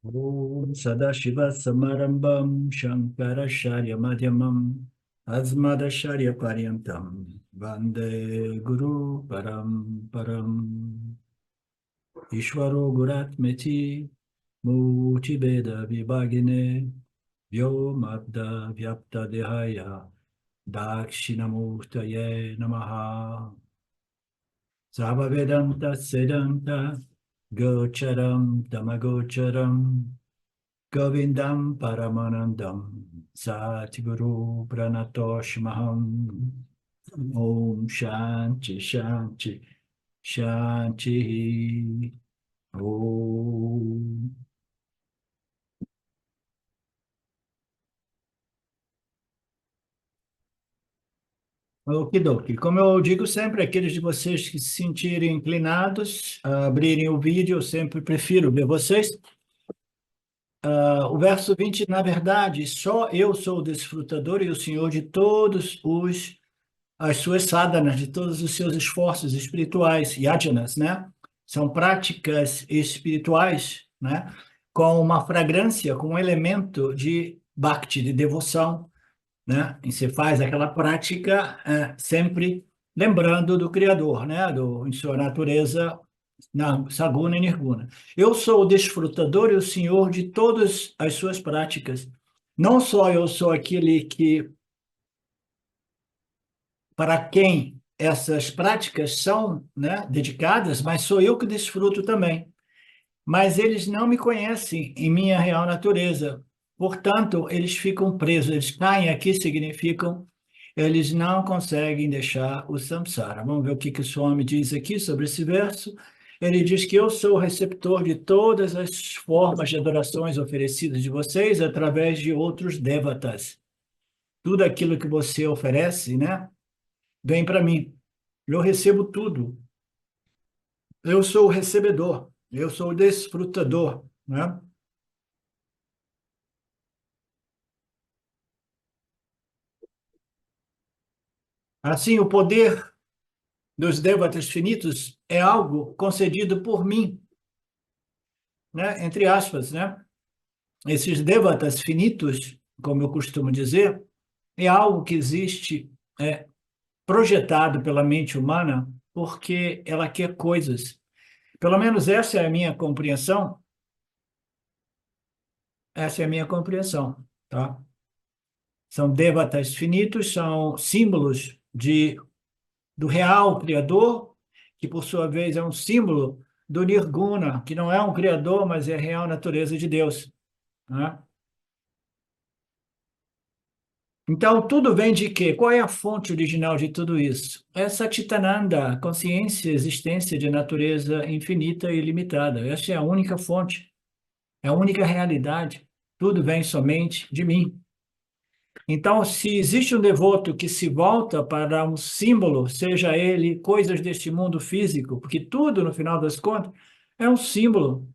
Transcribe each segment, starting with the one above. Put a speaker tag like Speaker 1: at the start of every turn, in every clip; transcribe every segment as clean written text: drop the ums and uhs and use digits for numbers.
Speaker 1: Om Sadashiva Samarambam Shankaracharya Madhyamam Asmadacharya Paryantam Vande Guru Param Ishvaro Guratmeti Murtibeda Vibhagine Vyomadda Vyapta Dehaya Dakshinamurtaye Namaha Sarvavedanta Sedanta Gocharam Damagocharam Govindam Paramanandam Satguru Pranatoshmaham Om Shanti Shanti Shanti Om. Okidoki. Como eu digo sempre, aqueles de vocês que se sentirem inclinados a abrirem o vídeo, eu sempre prefiro ver vocês. O verso 20, na verdade, só eu sou o desfrutador e o Senhor de todos as suas sadhanas, de todos os seus esforços espirituais, yajanas, né? São práticas espirituais, né? Com uma fragrância, com um elemento de bhakti, de devoção, né? E você faz aquela prática sempre lembrando do Criador, né? Em sua natureza, Saguna e Nirguna. Eu sou o desfrutador e o senhor de todas as suas práticas. Não só eu sou aquele que, para quem essas práticas são, né, dedicadas, mas sou eu que desfruto também. Mas eles não me conhecem em minha real natureza. Portanto, eles ficam presos, eles caem aqui, significam eles não conseguem deixar o samsara. Vamos ver o que o Swami diz aqui sobre esse verso. Ele diz que eu sou o receptor de todas as formas de adorações oferecidas de vocês através de outros devatas. Tudo aquilo que você oferece, né, vem para mim. Eu recebo tudo. Eu sou o recebedor. Eu sou o desfrutador, né? Assim, o poder dos devatas finitos é algo concedido por mim, né? Entre aspas, né? Esses devatas finitos, como eu costumo dizer, é algo que existe projetado pela mente humana porque ela quer coisas. Pelo menos essa é a minha compreensão, essa é a minha compreensão, tá? São devatas finitos, são símbolos do real Criador, que por sua vez é um símbolo do Nirguna, que não é um Criador, mas é a real natureza de Deus, né? Então, tudo vem de quê? Qual é a fonte original de tudo isso? É Satchitananda, consciência, existência de natureza infinita e ilimitada. Essa é a única fonte, é a única realidade. Tudo vem somente de mim. Então, se existe um devoto que se volta para um símbolo, seja ele coisas deste mundo físico, porque tudo, no final das contas, é um símbolo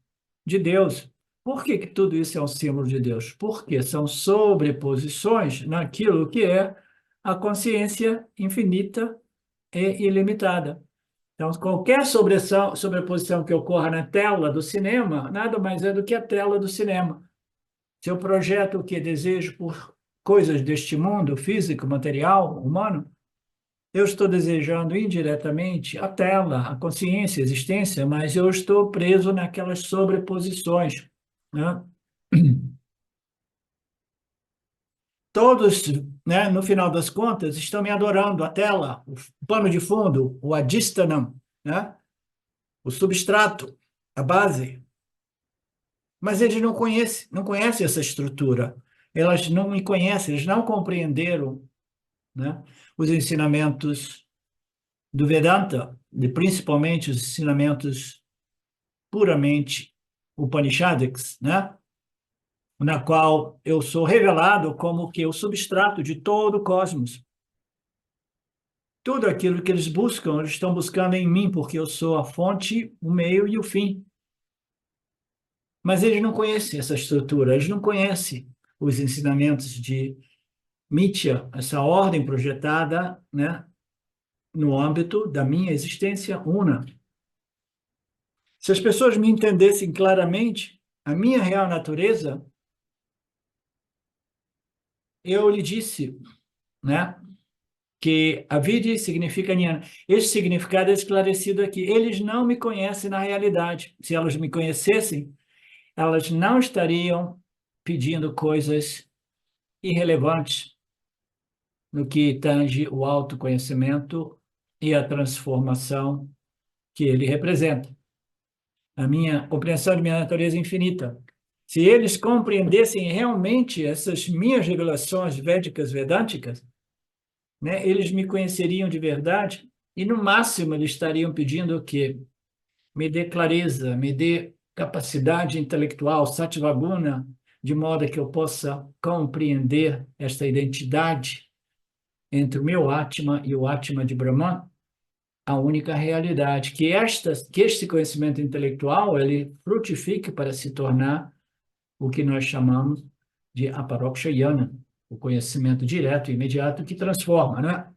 Speaker 1: de Deus. Por que que tudo isso é um símbolo de Deus? Porque são sobreposições naquilo que é a consciência infinita e ilimitada. Então, qualquer sobreposição que ocorra na tela do cinema, nada mais é do que a tela do cinema. Se eu projeto o que desejo por coisas deste mundo, físico, material, humano, eu estou desejando indiretamente a tela, a consciência, a existência, mas eu estou preso naquelas sobreposições, né? Todos, né, no final das contas, estão me adorando, a tela, o pano de fundo, o adhistanam, né? O substrato, a base. Mas eles não conhecem essa estrutura. Elas não me conhecem, eles não compreenderam, né, os ensinamentos do Vedanta, principalmente os ensinamentos puramente Upanishadics, né, na qual eu sou revelado como que o substrato de todo o cosmos. Tudo aquilo que eles buscam, eles estão buscando em mim, porque eu sou a fonte, o meio e o fim. Mas eles não conhecem essa estrutura, eles não conhecem os ensinamentos de Mithya, essa ordem projetada, né, no âmbito da minha existência una. Se as pessoas me entendessem claramente, A minha real natureza, eu lhe disse, né? Que a vida significa Nyan. Esse significado é esclarecido aqui. Eles não me conhecem na realidade. Se elas me conhecessem, elas não estariam pedindo coisas irrelevantes no que tange o autoconhecimento e a transformação que ele representa. A minha compreensão de minha natureza infinita. Se eles compreendessem realmente essas minhas revelações védicas, vedânticas, né, eles me conheceriam de verdade e, no máximo, eles estariam pedindo o quê? Me dê clareza, me dê capacidade intelectual, satvaguna, de modo que eu possa compreender esta identidade entre o meu Atma e o Atma de Brahman, a única realidade, que este conhecimento intelectual ele frutifique para se tornar o que nós chamamos de aparokshayana, o conhecimento direto e imediato que transforma, né?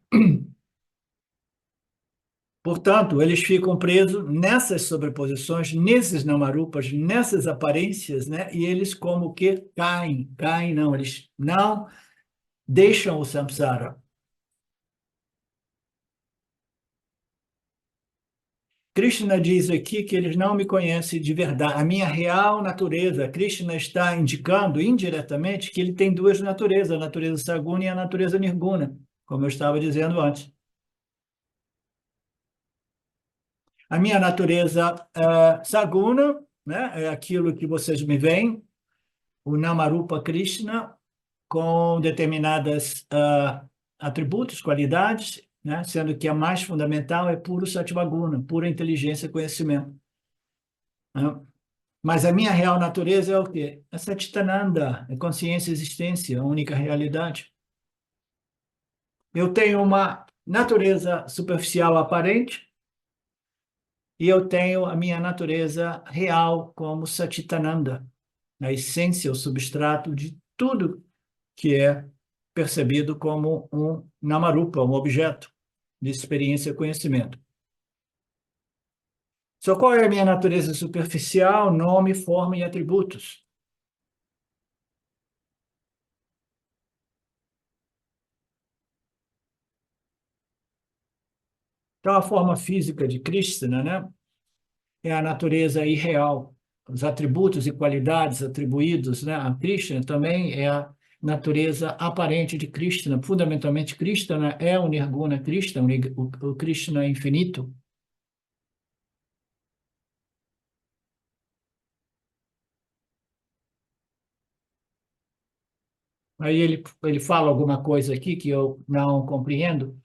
Speaker 1: Portanto, eles ficam presos nessas sobreposições, nesses namarupas, nessas aparências, né? E eles como que caem não, eles não deixam o samsara. Krishna diz aqui que eles não me conhecem de verdade, a minha real natureza. Krishna está indicando indiretamente que ele tem duas naturezas, a natureza saguna e a natureza nirguna, como eu estava dizendo antes. A minha natureza saguna, né, é aquilo que vocês me veem, o Namarupa Krishna, com determinadas atributos, qualidades, né, sendo que a mais fundamental é puro Satvaguna, pura inteligência e conhecimento. Né? Mas a minha real natureza é o quê? É Satchitananda, é consciência e existência, a única realidade. Eu tenho uma natureza superficial aparente, e eu tenho a minha natureza real como Satchitananda, a essência, o substrato de tudo que é percebido como um namarupa, um objeto de experiência e conhecimento. Só qual é a minha natureza superficial? Nome, forma e atributos. Então, a forma física de Krishna, né, é a natureza irreal. Os atributos e qualidades atribuídos, né, a Krishna também é a natureza aparente de Krishna. Fundamentalmente, Krishna é o Nirguna Krishna, o Krishna infinito. Aí ele fala alguma coisa aqui que eu não compreendo.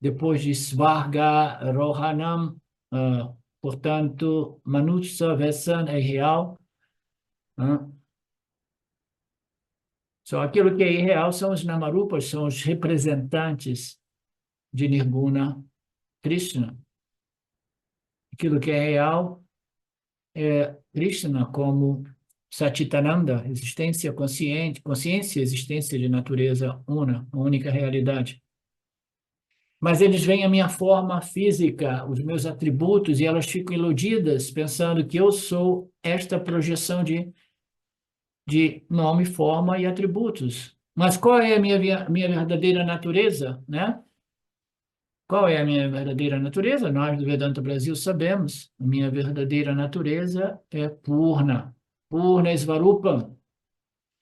Speaker 1: Depois de Svarga Rohanam, portanto, Manutsa Vesan é real. Só aquilo que é irreal são os Namarupas, são os representantes de Nirguna Krishna. Aquilo que é real é Krishna como Satchitananda, existência consciente, consciência e existência de natureza una, a única realidade. Mas eles veem a minha forma física, os meus atributos, e elas ficam iludidas, pensando que eu sou esta projeção de nome, forma e atributos. Mas qual é a minha verdadeira natureza, né? Qual é a minha verdadeira natureza? Nós do Vedanta Brasil sabemos. A minha verdadeira natureza é Purna. Purna Svarupa.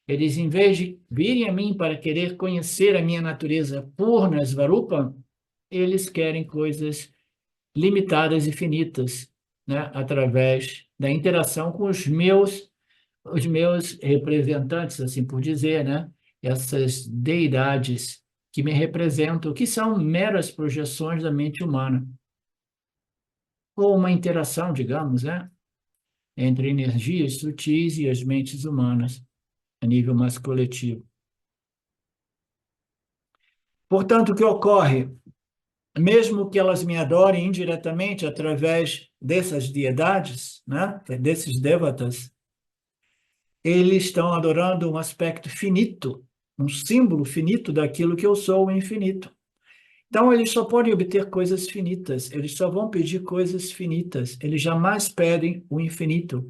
Speaker 1: Eles, em vez de virem a mim para querer conhecer a minha natureza Purna Svarupa, eles querem coisas limitadas e finitas, né? Através da interação com os meus representantes, assim por dizer, né? Essas deidades que me representam, que são meras projeções da mente humana, ou uma interação, digamos, né? Entre energias sutis e as mentes humanas, a nível mais coletivo. Portanto, o que ocorre? Mesmo que elas me adorem indiretamente através dessas deidades, né? Desses devatas, eles estão adorando um aspecto finito, um símbolo finito daquilo que eu sou, o infinito. Então, eles só podem obter coisas finitas, eles só vão pedir coisas finitas, eles jamais pedem o infinito.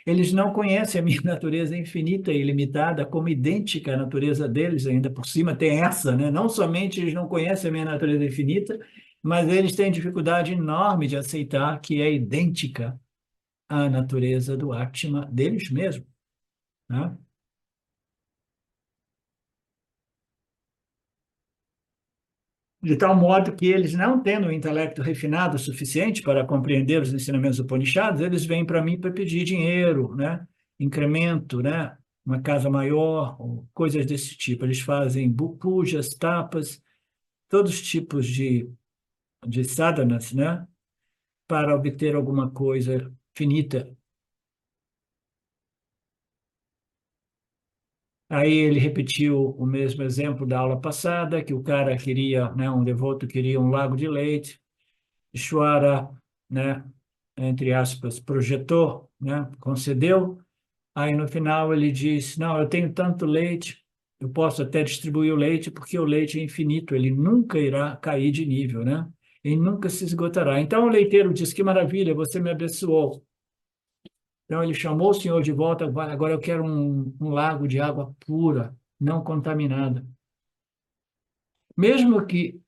Speaker 1: Eles não conhecem a minha natureza infinita e ilimitada como idêntica à natureza deles, ainda por cima tem essa, né? Não somente eles não conhecem a minha natureza infinita, mas eles têm dificuldade enorme de aceitar que é idêntica à natureza do Atma deles mesmos, né? De tal modo que eles, não tendo um intelecto refinado o suficiente para compreender os ensinamentos Upanishads, eles vêm para mim para pedir dinheiro, né? Incremento, né? Uma casa maior, ou coisas desse tipo. Eles fazem pujas, tapas, todos os tipos de sadhanas, né? Para obter alguma coisa finita. Aí ele repetiu o mesmo exemplo da aula passada, que o cara queria, né? Um devoto queria um lago de leite, Ishvara, né, entre aspas, projetou, né, concedeu. Aí no final ele diz: Não, eu tenho tanto leite, eu posso até distribuir o leite, porque o leite é infinito, ele nunca irá cair de nível, né? Ele nunca se esgotará. Então o leiteiro diz: Que maravilha, você me abençoou. Então ele chamou o senhor de volta, agora eu quero um lago de água pura, não contaminada. Mesmo que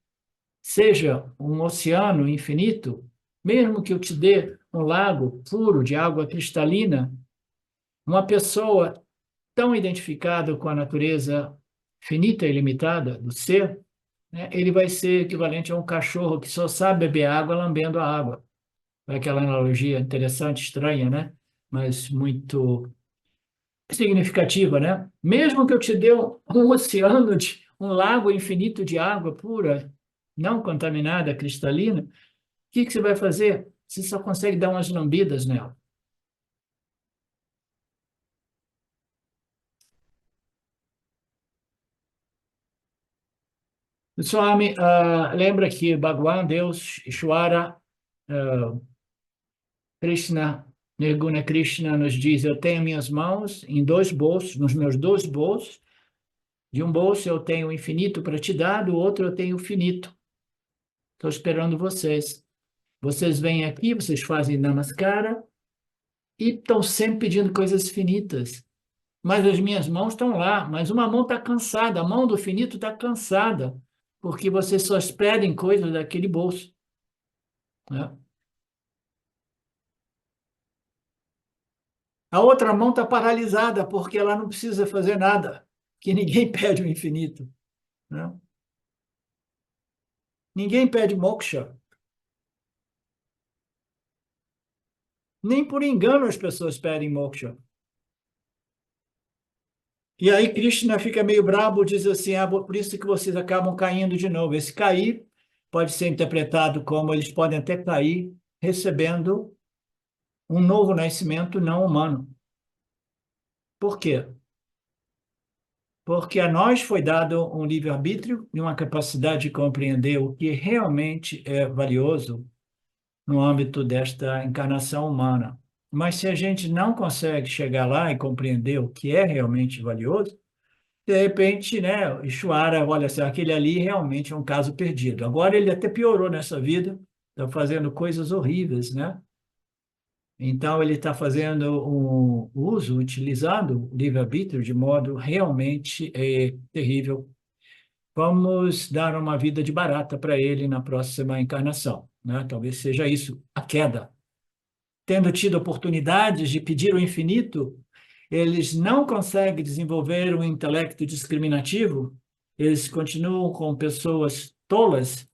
Speaker 1: seja um oceano infinito, mesmo que eu te dê um lago puro de água cristalina, uma pessoa tão identificada com a natureza finita e limitada do ser, né, ele vai ser equivalente a um cachorro que só sabe beber água lambendo a água. É aquela analogia interessante, estranha, né? Mas muito significativa, né? Mesmo que eu te dê um oceano, um lago infinito de água pura, não contaminada, cristalina, o que você vai fazer? Você só consegue dar umas lambidas nela. O Swami, lembra que Bhagavan, Deus, Ishvara, ah, Krishna, Nirguna Krishna nos diz: Eu tenho minhas mãos em dois bolsos, nos meus dois bolsos. De um bolso eu tenho o infinito para te dar, do outro eu tenho o finito. Estou esperando vocês. Vocês vêm aqui, vocês fazem namaskara e estão sempre pedindo coisas finitas. Mas as minhas mãos estão lá, mas uma mão está cansada, a mão do finito está cansada, porque vocês só pedem coisas daquele bolso, né? A outra mão está paralisada, porque ela não precisa fazer nada, que ninguém pede o infinito, né? Ninguém pede moksha, nem por engano as pessoas pedem moksha. E aí Krishna fica meio brabo, diz assim: por isso que vocês acabam caindo de novo. Esse cair pode ser interpretado como eles podem até cair recebendo um novo nascimento não humano. Por quê? Porque a nós foi dado um livre-arbítrio e uma capacidade de compreender o que realmente é valioso no âmbito desta encarnação humana. Mas se a gente não consegue chegar lá e compreender o que é realmente valioso, de repente, né, Ishvara, olha assim, aquele ali realmente é um caso perdido. Agora ele até piorou nessa vida, está fazendo coisas horríveis, né? Então ele está fazendo um uso, utilizando o livre-arbítrio de modo realmente terrível. Vamos dar uma vida de barata para ele na próxima encarnação, né? Talvez seja isso, a queda. Tendo tido oportunidades de pedir o infinito, eles não conseguem desenvolver um intelecto discriminativo, eles continuam com pessoas tolas,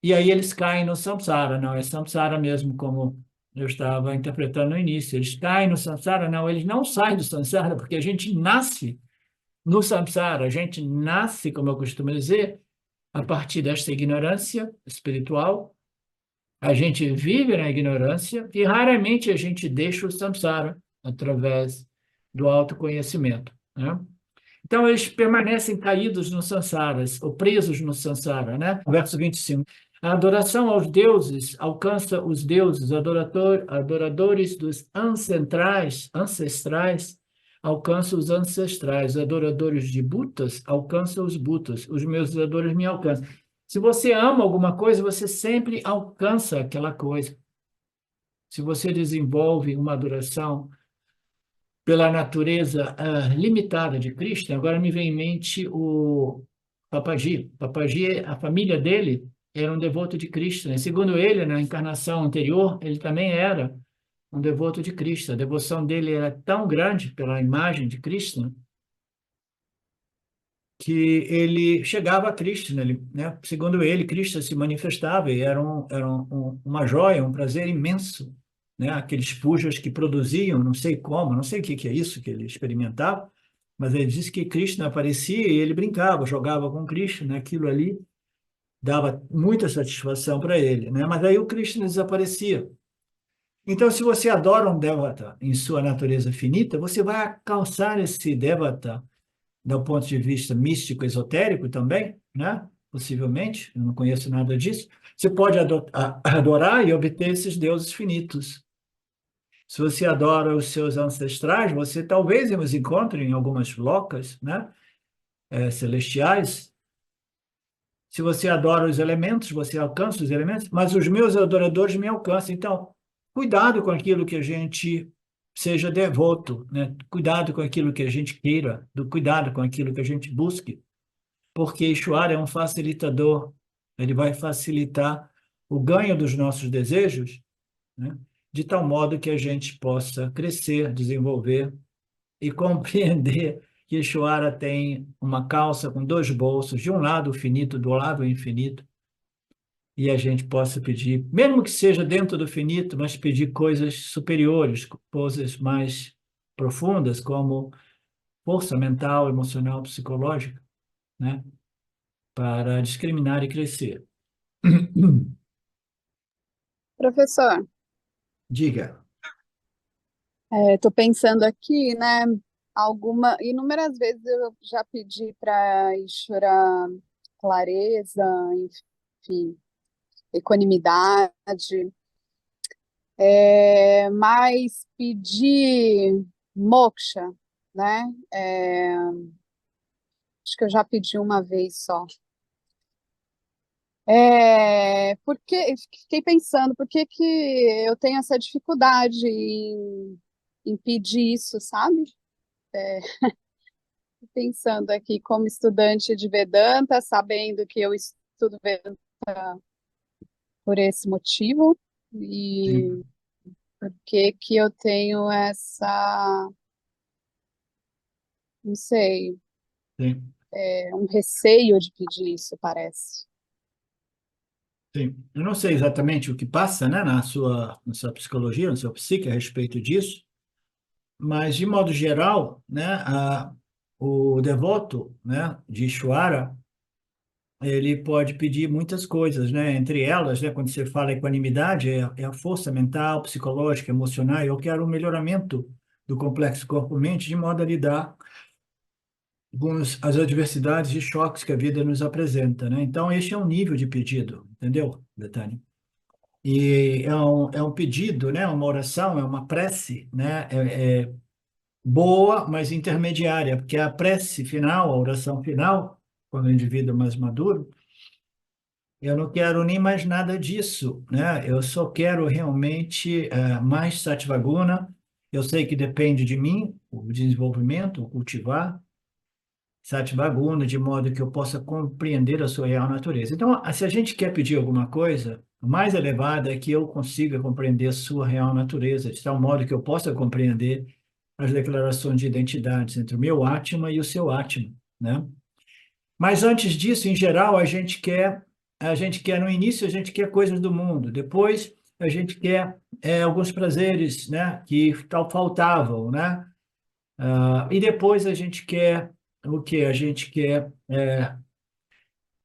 Speaker 1: e aí eles caem no samsara. Não, é samsara mesmo, como eu estava interpretando no início. Eles caem no samsara, não, eles não saem do samsara, porque a gente nasce no samsara, a gente nasce, como eu costumo dizer, a partir desta ignorância espiritual. A gente vive na ignorância e raramente a gente deixa o samsara através do autoconhecimento, né? Então, eles permanecem caídos no samsaras, ou presos no samsara, né? Verso 25. A adoração aos deuses alcança os deuses, adoradores dos ancestrais alcança os ancestrais, adoradores de Budas alcançam os Budas, os meus adoradores me alcançam. Se você ama alguma coisa, você sempre alcança aquela coisa. se você desenvolve uma adoração pela natureza limitada de Krishna, agora me vem em mente o Papaji. Papaji, a família dele era um devoto de Krishna. E segundo ele, na encarnação anterior, ele também era um devoto de Krishna. A devoção dele era tão grande pela imagem de Krishna que ele chegava a Krishna, né? Segundo ele, Krishna se manifestava e era uma joia, um prazer imenso, né? Aqueles pujas que produziam, não sei como, não sei o que que é isso que ele experimentava, mas ele disse que Krishna aparecia e ele brincava, jogava com Krishna, né? Aquilo ali dava muita satisfação para ele, né? Mas aí o Krishna desaparecia. Então, se você adora um Devata em sua natureza finita, você vai alcançar esse Devata do ponto de vista místico, esotérico também, né? Possivelmente, eu não conheço nada disso. Você pode adorar e obter esses deuses finitos. Se você adora os seus ancestrais, você talvez os encontre em algumas locas, né? Celestiais. Se você adora os elementos, você alcança os elementos, mas os meus adoradores me alcançam. Então, cuidado com aquilo que a gente seja devoto, né? Cuidado com aquilo que a gente queira, cuidado com aquilo que a gente busque, porque Ishwara é um facilitador, ele vai facilitar o ganho dos nossos desejos, né? De tal modo que a gente possa crescer, desenvolver e compreender que Ishwara tem uma calça com dois bolsos, de um lado o finito, do lado o infinito, e a gente possa pedir, mesmo que seja dentro do finito, mas pedir coisas superiores, coisas mais profundas, como força mental, emocional, psicológica, né? Para discriminar e crescer.
Speaker 2: Professor,
Speaker 1: Diga.
Speaker 2: estou pensando aqui, né? Inúmeras vezes eu já pedi para Ishvara clareza, enfim, equanimidade, mas pedir moksha, né? É, acho que eu já pedi uma vez só. Fiquei pensando, por que que eu tenho essa dificuldade em pedir isso, sabe? Pensando aqui como estudante de Vedanta, sabendo que eu estudo Vedanta por esse motivo, e
Speaker 1: Sim,
Speaker 2: por que que eu tenho essa, não sei,
Speaker 1: sim,
Speaker 2: um receio de pedir isso, parece.
Speaker 1: sim. Eu não sei exatamente o que passa, né, na sua psicologia, na sua psique a respeito disso, mas, de modo geral, né, o devoto, né, de Ishvara, ele pode pedir muitas coisas, né? Entre elas, né, quando você fala equanimidade, é a força mental, psicológica, emocional. Eu quero um melhoramento do complexo corpo-mente de modo a lidar com as adversidades e choques que a vida nos apresenta, né? Então, este é um nível de pedido, entendeu, Betânia? E é um pedido, né? Uma oração, é uma prece, né? É boa, mas intermediária, porque a prece final, a oração final, quando o indivíduo é mais maduro, eu não quero nem mais nada disso, né? Eu só quero realmente mais Sattva-guna. Eu sei que depende de mim, o desenvolvimento, o cultivar Sattva-guna, de modo que eu possa compreender a sua real natureza. Então, se a gente quer pedir alguma coisa, o mais elevado é que eu consiga compreender a sua real natureza, de tal modo que eu possa compreender as declarações de identidades entre o meu Atma e o seu Atma, né? Mas antes disso, em geral, a gente quer no início a gente quer coisas do mundo, depois a gente quer alguns prazeres, né, que tal faltavam, né? E depois a gente quer o que? A gente quer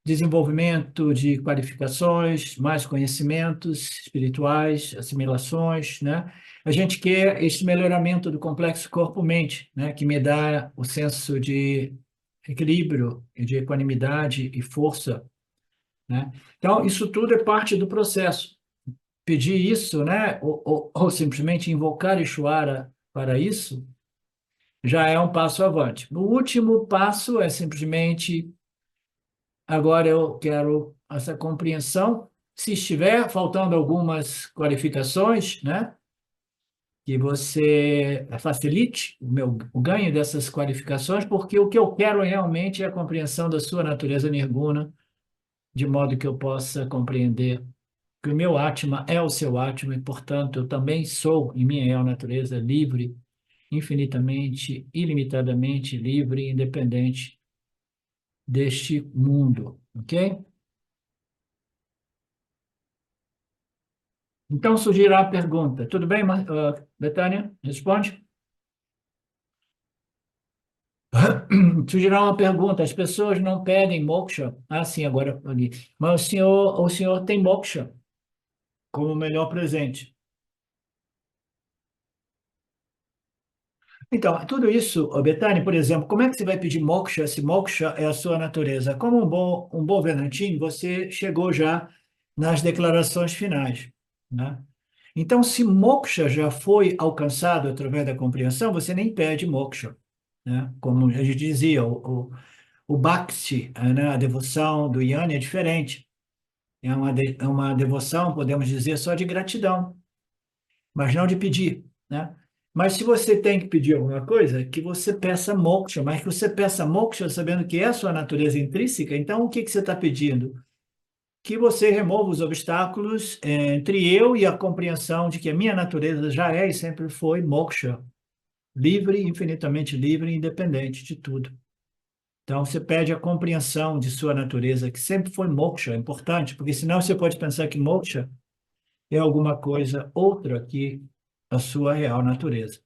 Speaker 1: desenvolvimento de qualificações, mais conhecimentos espirituais, assimilações, né? A gente quer esse melhoramento do complexo corpo-mente, né, que me dá o senso de equilíbrio, de equanimidade e força, né? Então, isso tudo é parte do processo. Pedir isso, né, ou simplesmente invocar Ishvara para isso, já é um passo avante. O último passo é simplesmente, agora eu quero essa compreensão, se estiver faltando algumas qualificações, né, que você facilite o ganho dessas qualificações, porque o que eu quero realmente é a compreensão da sua natureza nirguna, de modo que eu possa compreender que o meu Atma é o seu Atma e, portanto, eu também sou, em minha real natureza, livre, infinitamente, ilimitadamente livre e independente deste mundo, ok? Então surgirá a pergunta. Tudo bem, Betânia? Responde? Surgirá uma pergunta. As pessoas não pedem moksha? Ah, sim, agora ali. Mas o senhor tem moksha como melhor presente. Então, tudo isso, ô, Betânia, por exemplo, como é que você vai pedir moksha se moksha é a sua natureza? Como um bom Vedantin, você chegou já nas declarações finais, né? Então, se moksha já foi alcançado através da compreensão, você nem pede moksha, né? Como a gente dizia, o bhakti, né, a devoção do yana é diferente. É uma devoção, podemos dizer, só de gratidão, mas não de pedir, né? Mas se você tem que pedir alguma coisa, que você peça moksha, mas que você peça moksha sabendo que é a sua natureza intrínseca, então o que que você está pedindo? Que você remova os obstáculos entre eu e a compreensão de que a minha natureza já é e sempre foi moksha, livre, infinitamente livre e independente de tudo. Então, você pede a compreensão de sua natureza, que sempre foi moksha, é importante, porque senão você pode pensar que moksha é alguma coisa outra que a sua real natureza.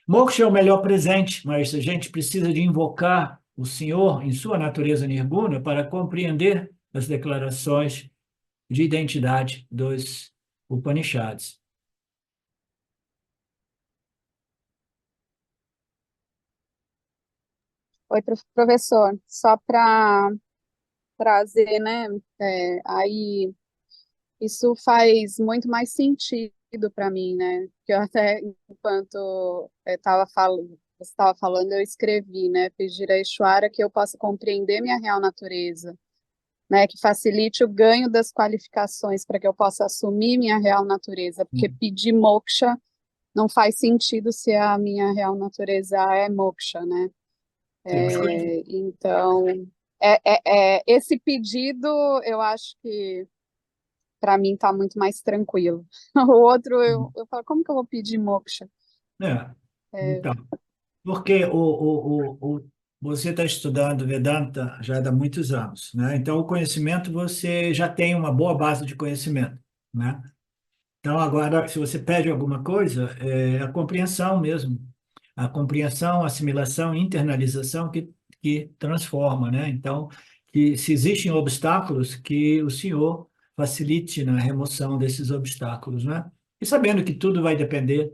Speaker 1: Moksha é o melhor presente, mas a gente precisa de invocar o Senhor em sua natureza nirguna para compreender as declarações de identidade dos Upanishads.
Speaker 2: Oi, professor, só para trazer, né? Aí isso faz muito mais sentido para mim, né? Que eu até, enquanto você estava falando, eu escrevi, né? Pedir a Ishvara que eu possa compreender minha real natureza, né? Que facilite o ganho das qualificações para que eu possa assumir minha real natureza, porque pedir moksha não faz sentido se a minha real natureza é moksha, né?
Speaker 1: Temos que...
Speaker 2: Então, esse pedido, eu acho que para mim está muito mais tranquilo. O outro, eu falo, como que eu vou pedir moksha?
Speaker 1: É,
Speaker 2: É,
Speaker 1: então, porque você está estudando Vedanta já há muitos anos, né? Então, o conhecimento, você já tem uma boa base de conhecimento, né? Então, agora, se você pede alguma coisa, é a compreensão mesmo. A compreensão, assimilação, internalização que transforma, né? Então, que se existem obstáculos, que o Senhor facilite na remoção desses obstáculos, né? E sabendo que tudo vai depender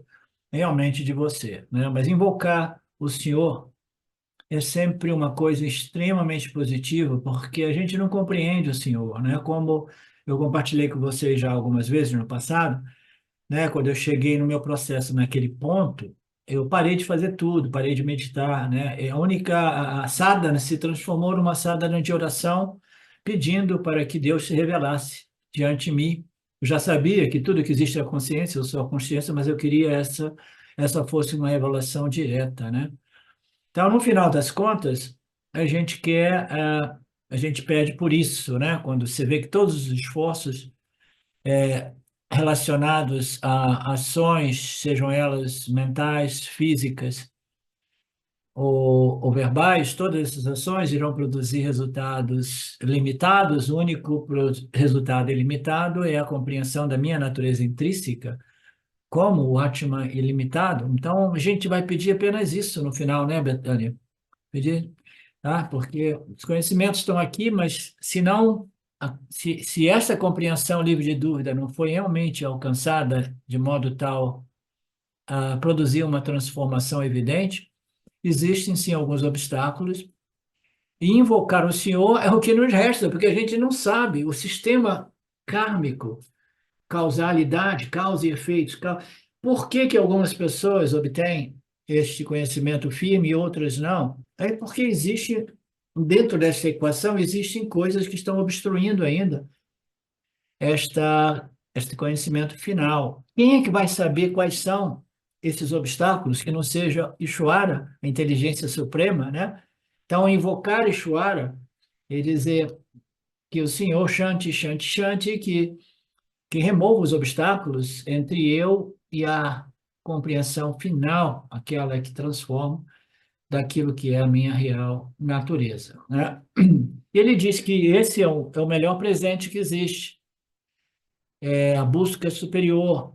Speaker 1: realmente de você, né? Mas invocar o Senhor é sempre uma coisa extremamente positiva, porque a gente não compreende o Senhor, né? Como eu compartilhei com vocês já algumas vezes no passado, né? Quando eu cheguei no meu processo naquele ponto, eu parei de fazer tudo, parei de meditar, né? E a sadhana se transformou numa sadhana de oração, pedindo para que Deus se revelasse diante de mim. Eu já sabia que tudo que existe é a consciência, eu sou a consciência, mas eu queria essa fosse uma revelação direta, né? Então, no final das contas, a gente quer, a gente pede por isso, né? Quando você vê que todos os esforços relacionados a ações, sejam elas mentais, físicas ou verbais, todas essas ações irão produzir resultados limitados. O único resultado ilimitado é a compreensão da minha natureza intrínseca como o Atma ilimitado. Então, a gente vai pedir apenas isso no final, né, Betânia? Pedir, tá? Porque os conhecimentos estão aqui, mas se não, se essa compreensão livre de dúvida não foi realmente alcançada de modo tal a produzir uma transformação evidente, existem sim alguns obstáculos, e invocar o Senhor é o que nos resta, porque a gente não sabe o sistema kármico, causalidade, causa e efeitos. Por que que algumas pessoas obtêm este conhecimento firme e outras não? É porque existe, dentro dessa equação, existem coisas que estão obstruindo ainda este conhecimento final. Quem é que vai saber quais são esses obstáculos que não seja Ishvara, a inteligência suprema, né? Então, invocar Ishvara e dizer que o Senhor Shanti, Shanti, Shanti, que remova os obstáculos entre eu e a compreensão final, aquela que transforma daquilo que é a minha real natureza, né? Ele diz que esse é o melhor presente que existe, é a busca superior.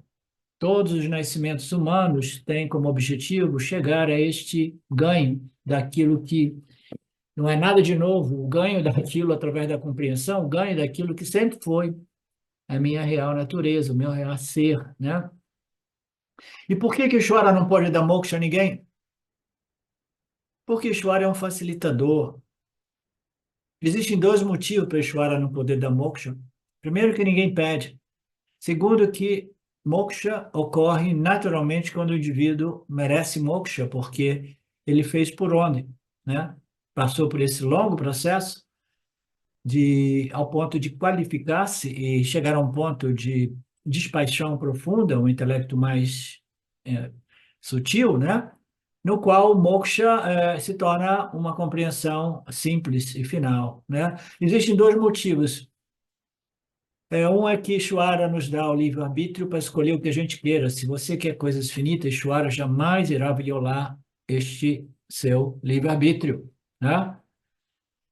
Speaker 1: Todos os nascimentos humanos têm como objetivo chegar a este ganho daquilo que não é nada de novo, o ganho daquilo através da compreensão, o ganho daquilo que sempre foi a minha real natureza, o meu real ser, né? E por que que o Ishvara não pode dar moksha a ninguém? Porque o Ishvara é um facilitador. Existem dois motivos para o Ishvara não poder dar moksha. Primeiro, que ninguém pede. Segundo, que moksha ocorre naturalmente quando o indivíduo merece moksha, porque ele fez por onde, né? Passou por esse longo processo ao ponto de qualificar-se e chegar a um ponto de despaixão profunda, um intelecto mais é, sutil, né? No qual o moksha se torna uma compreensão simples e final, né? Existem dois motivos. Um é que Ishvara nos dá o livre-arbítrio para escolher o que a gente queira. Se você quer coisas finitas, Ishvara jamais irá violar este seu livre-arbítrio, né?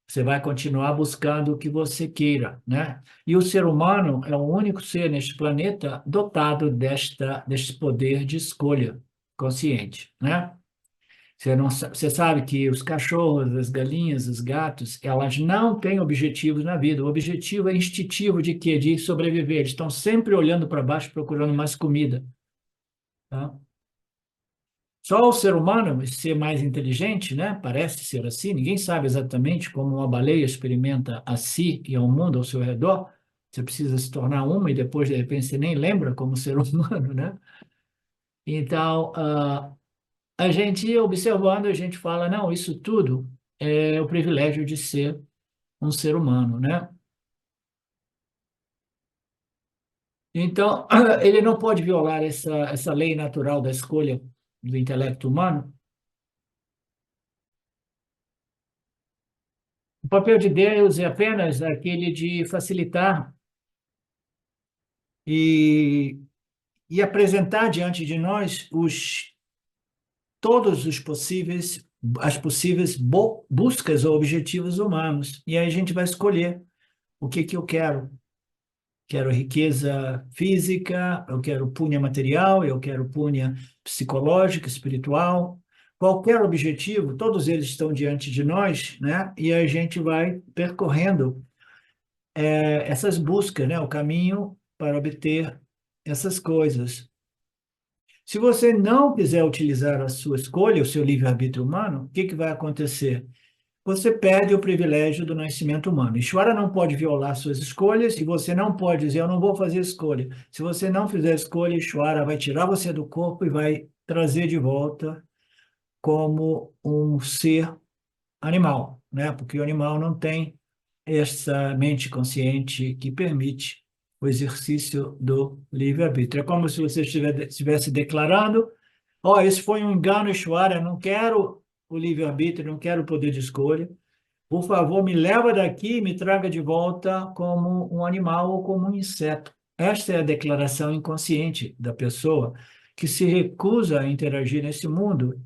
Speaker 1: Você vai continuar buscando o que você queira, né? E o ser humano é o único ser neste planeta dotado deste poder de escolha consciente, né? Você sabe que os cachorros, as galinhas, os gatos, elas não têm objetivos na vida. O objetivo é instintivo de quê? De sobreviver. Eles estão sempre olhando para baixo, procurando mais comida, tá? Só o ser humano, esse ser mais inteligente, né? Parece ser assim. Ninguém sabe exatamente como uma baleia experimenta a si e ao mundo ao seu redor. Você precisa se tornar uma e depois, de repente, você nem lembra como ser humano, né? Então, a gente observando, a gente fala, não, isso tudo é o privilégio de ser um ser humano, né? Então, ele não pode violar essa lei natural da escolha do intelecto humano. O papel de Deus é apenas aquele de facilitar e, e apresentar diante de nós todos os possíveis, as possíveis buscas ou objetivos humanos. E aí a gente vai escolher o que que eu quero. Quero riqueza física, eu quero punha material, eu quero punha psicológica, espiritual. Qualquer objetivo, todos eles estão diante de nós, né? E a gente vai percorrendo essas buscas, né? O caminho para obter essas coisas. Se você não quiser utilizar a sua escolha, o seu livre-arbítrio humano, o que que vai acontecer? Você perde o privilégio do nascimento humano. Ishvara não pode violar suas escolhas e você não pode dizer, eu não vou fazer escolha. Se você não fizer escolha, Ishvara vai tirar você do corpo e vai trazer de volta como um ser animal, né? Porque o animal não tem essa mente consciente que permite o exercício do livre-arbítrio. É como se você estivesse declarando, ó, isso foi um engano, Ishvara, eu não quero o livre-arbítrio, não quero o poder de escolha. Por favor, me leva daqui e me traga de volta como um animal ou como um inseto. Esta é a declaração inconsciente da pessoa que se recusa a interagir nesse mundo,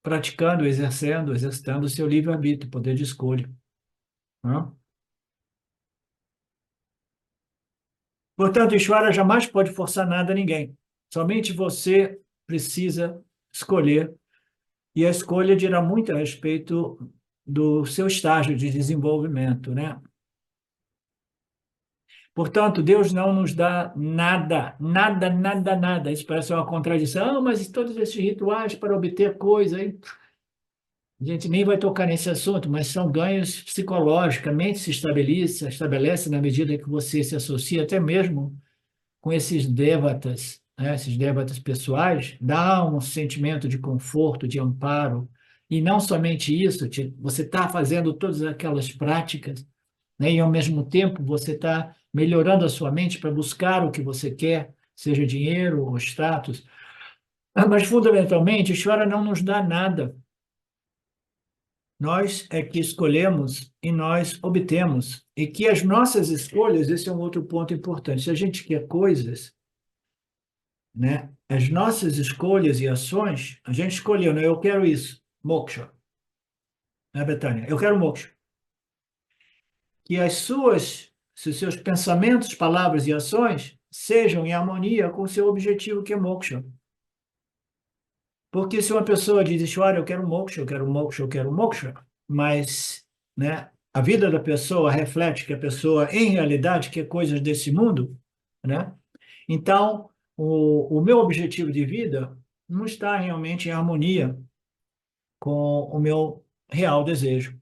Speaker 1: praticando, exercendo, exercitando o seu livre-arbítrio, poder de escolha, né? Portanto, Ishvara jamais pode forçar nada a ninguém. Somente você precisa escolher, e a escolha dirá muito a respeito do seu estágio de desenvolvimento, né? Portanto, Deus não nos dá nada, nada, nada, nada. Isso parece uma contradição. Ah, mas todos esses rituais para obter coisa, aí a gente nem vai tocar nesse assunto, mas são ganhos psicológicos. A mente se estabelece na medida que você se associa até mesmo com esses devatas, né? Esses devatas pessoais, dá um sentimento de conforto, de amparo. E não somente isso, você está fazendo todas aquelas práticas, né? E ao mesmo tempo você está melhorando a sua mente para buscar o que você quer, seja dinheiro ou status. Mas, fundamentalmente, Ishvara não nos dá nada. Nós é que escolhemos e nós obtemos. E que as nossas escolhas, esse é um outro ponto importante. Se a gente quer coisas, né? As nossas escolhas e ações, a gente escolheu, né? Eu quero isso, moksha, né, Betânia? Eu quero moksha. Que se os seus pensamentos, palavras e ações sejam em harmonia com o seu objetivo, que é moksha. Porque se uma pessoa diz, olha, eu quero moksha, eu quero moksha, eu quero moksha, mas, né, a vida da pessoa reflete que a pessoa, em realidade, quer coisas desse mundo, né? Então, o meu objetivo de vida não está realmente em harmonia com o meu real desejo,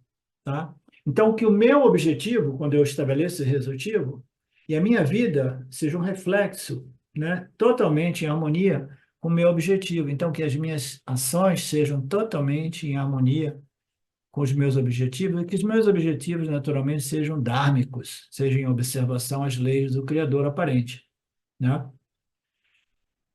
Speaker 1: tá? Então, que o meu objetivo, quando eu estabeleço esse objetivo, e a minha vida seja um reflexo, né, totalmente em harmonia com o meu objetivo. Então, que as minhas ações sejam totalmente em harmonia com os meus objetivos, e que os meus objetivos, naturalmente, sejam dármicos, sejam em observação às leis do Criador aparente, né?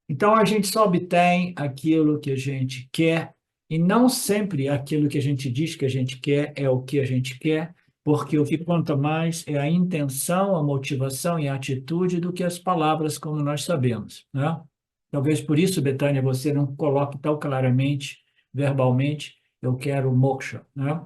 Speaker 1: Então, a gente só obtém aquilo que a gente quer, e não sempre aquilo que a gente diz que a gente quer é o que a gente quer, porque o que conta mais é a intenção, a motivação e a atitude do que as palavras, como nós sabemos, né? Talvez por isso, Betânia, você não coloque tão claramente, verbalmente, eu quero moksha, né?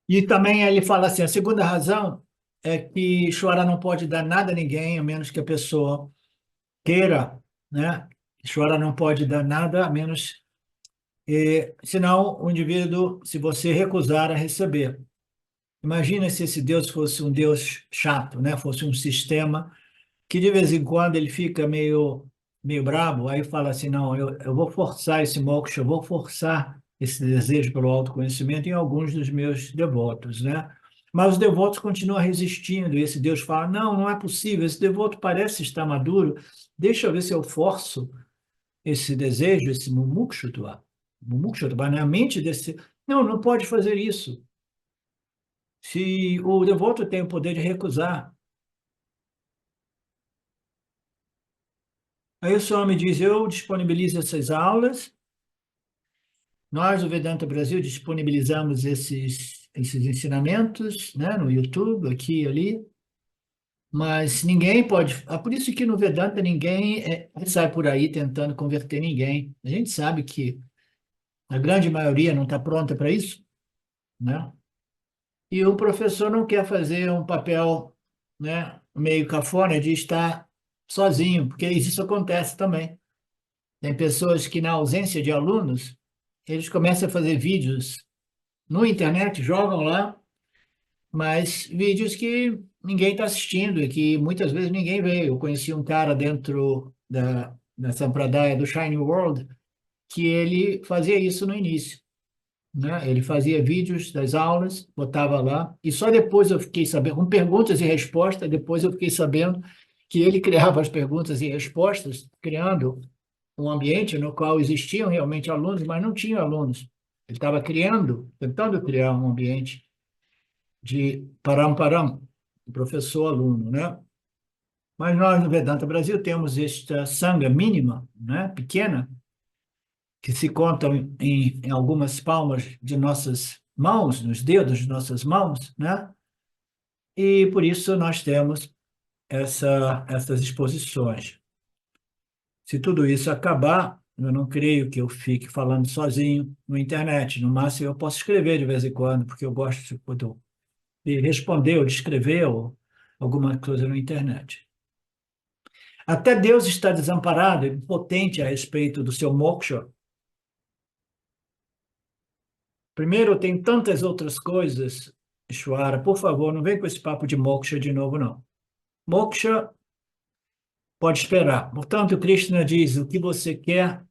Speaker 1: E também ele fala assim, a segunda razão é que Ishvara não pode dar nada a ninguém, a menos que a pessoa queira, né? Chorar não pode dar nada a menos, senão o indivíduo, se você recusar a receber. Imagina se esse Deus fosse um Deus chato, né? Fosse um sistema que de vez em quando ele fica meio bravo, aí fala assim, não, eu vou forçar esse moksha, eu vou forçar esse desejo pelo autoconhecimento em alguns dos meus devotos, né? Mas os devotos continuam resistindo, e esse Deus fala, não, não é possível, esse devoto parece estar maduro, deixa eu ver se eu forço esse desejo, esse mumukshutva, na mente desse... Não, não pode fazer isso. Se o devoto tem o poder de recusar, aí o Swami diz, eu disponibilizo essas aulas, nós, o Vedanta Brasil, disponibilizamos esses ensinamentos, né, no YouTube, aqui e ali, mas ninguém pode... Por isso que no Vedanta ninguém sai por aí tentando converter ninguém. A gente sabe que a grande maioria não está pronta para isso, né? E o professor não quer fazer um papel, né, meio cafona de estar sozinho, porque isso acontece também. Tem pessoas que, na ausência de alunos, eles começam a fazer vídeos no internet, jogam lá, mas vídeos que ninguém está assistindo e que muitas vezes ninguém vê. Eu conheci um cara dentro da Sampradaya do Shiny World que ele fazia isso no início, né? Ele fazia vídeos das aulas, botava lá, e só depois eu fiquei sabendo, com perguntas e respostas, depois eu fiquei sabendo que ele criava as perguntas e respostas, criando um ambiente no qual existiam realmente alunos, mas não tinham alunos. Ele estava criando, tentando criar um ambiente de param-param, professor-aluno, né? Mas nós, no Vedanta Brasil, temos esta sanga mínima, né, pequena, que se contam em algumas palmas de nossas mãos, nos dedos de nossas mãos, né? E por isso nós temos essas exposições. Se tudo isso acabar, eu não creio que eu fique falando sozinho na internet. No máximo, eu posso escrever de vez em quando, porque eu gosto de responder ou de escrever ou alguma coisa na internet. Até Deus está desamparado, impotente a respeito do seu moksha. Primeiro, tem tantas outras coisas, Ishvara, por favor, não vem com esse papo de moksha de novo, não. Moksha pode esperar. Portanto, Krishna diz, o que você quer,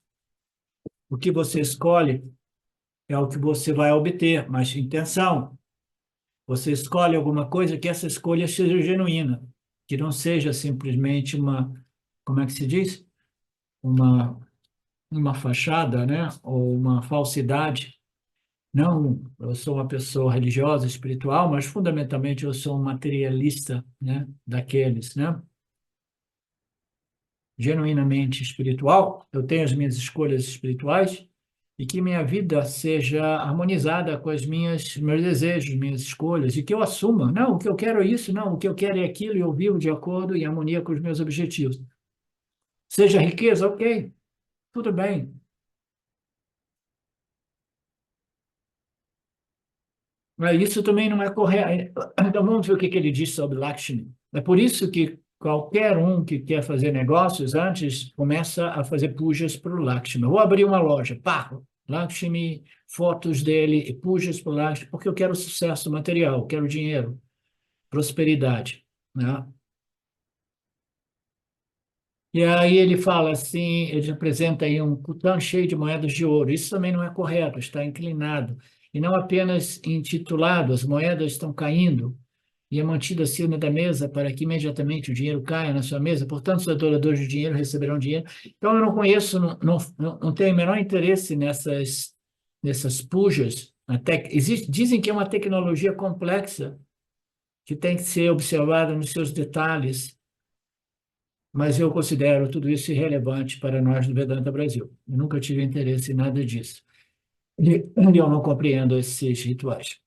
Speaker 1: o que você escolhe, é o que você vai obter, mas intenção, você escolhe alguma coisa que essa escolha seja genuína, que não seja simplesmente uma, como é que se diz? Uma uma fachada, né? Ou uma falsidade. Não, eu sou uma pessoa religiosa, espiritual, mas fundamentalmente eu sou um materialista, né? Daqueles, né? Genuinamente espiritual, eu tenho as minhas escolhas espirituais e que minha vida seja harmonizada com as meus desejos, minhas escolhas, e que eu assuma, não, o que eu quero é isso, não, o que eu quero é aquilo, e eu vivo de acordo em harmonia com os meus objetivos. Seja riqueza, ok, tudo bem. Mas isso também não é correto. Então vamos ver o que que ele diz sobre Lakshmi. É por isso que qualquer um que quer fazer negócios antes começa a fazer pujas para o Lakshmi. Eu vou abrir uma loja, pá, Lakshmi, fotos dele, e pujas para o Lakshmi, porque eu quero sucesso material, quero dinheiro, prosperidade, né? E aí ele fala assim, ele apresenta aí um cutão cheio de moedas de ouro. Isso também não é correto, está inclinado. E não apenas intitulado, as moedas estão caindo e é mantido acima da mesa para que imediatamente o dinheiro caia na sua mesa. Portanto, os adoradores de dinheiro receberão dinheiro. Então, eu não conheço, não tenho o menor interesse nessas pujas. Até, dizem que é uma tecnologia complexa que tem que ser observada nos seus detalhes, mas eu considero tudo isso irrelevante para nós do Vedanta Brasil. Eu nunca tive interesse em nada disso. E eu não compreendo esses rituais.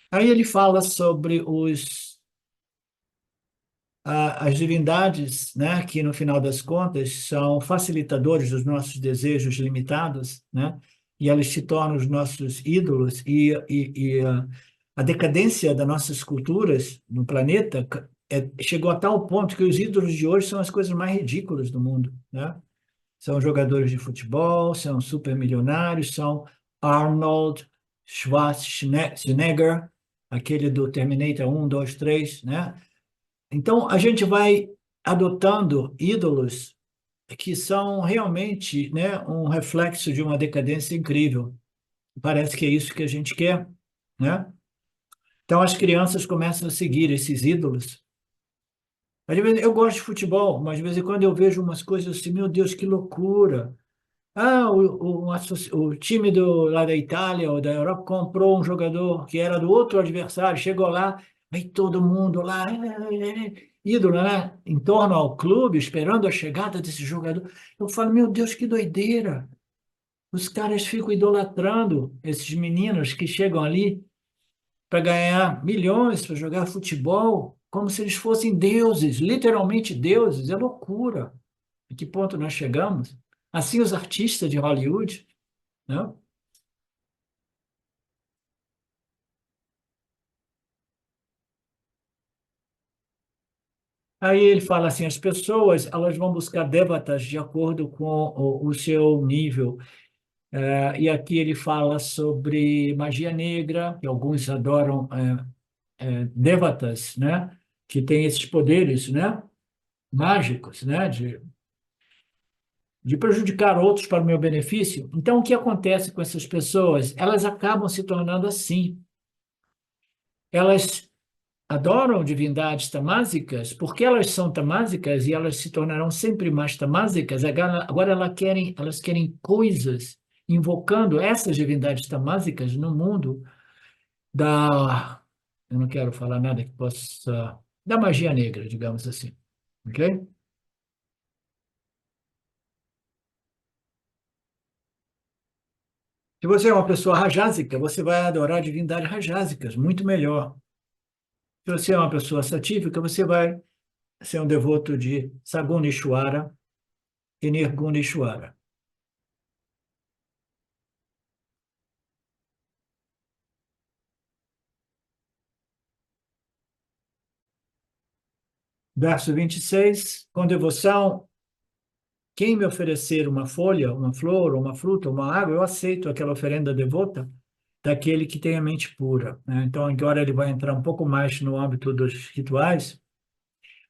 Speaker 1: Aí ele fala sobre as divindades, né, que no final das contas são facilitadores dos nossos desejos limitados, né, e elas se tornam os nossos ídolos, a decadência das nossas culturas no planeta chegou a tal ponto que os ídolos de hoje são as coisas mais ridículas do mundo, né? São jogadores de futebol, são supermilionários, são Arnold Schwarzenegger, aquele do Terminator 1, 2, 3, né? Então, a gente vai adotando ídolos que são realmente, né, um reflexo de uma decadência incrível. Parece que é isso que a gente quer, né? Então, as crianças começam a seguir esses ídolos. Eu gosto de futebol, mas de vez em quando eu vejo umas coisas assim, meu Deus, que loucura! Ah, o time lá da Itália ou da Europa comprou um jogador que era do outro adversário, chegou lá, aí todo mundo lá, ídolo, né? Em torno ao clube, esperando a chegada desse jogador. Eu falo, meu Deus, que doideira! Os caras ficam idolatrando esses meninos que chegam ali para ganhar milhões, para jogar futebol, como se eles fossem deuses, literalmente deuses. É loucura. A que ponto nós chegamos? Assim, os artistas de Hollywood, né? Aí ele fala assim, as pessoas elas vão buscar devatas de acordo com o seu nível. E aqui ele fala sobre magia negra, que alguns adoram devatas, né? Que têm esses poderes, né? Mágicos, né? De prejudicar outros para o meu benefício. Então, o que acontece com essas pessoas? Elas acabam se tornando assim. Elas adoram divindades tamásicas, porque elas são tamásicas e elas se tornarão sempre mais tamásicas, agora elas querem coisas invocando essas divindades tamásicas no mundo da, eu não quero falar nada que possa, da magia negra, digamos assim, ok? Se você é uma pessoa rajásica, você vai adorar divindades rajásicas, muito melhor. Se você é uma pessoa satívica, você vai ser um devoto de Sagunishwara e Nirgunishwara. Verso 26, com devoção, quem me oferecer uma folha, uma flor, uma fruta, uma água, eu aceito aquela oferenda devota daquele que tem a mente pura, né? Então, agora ele vai entrar um pouco mais no âmbito dos rituais.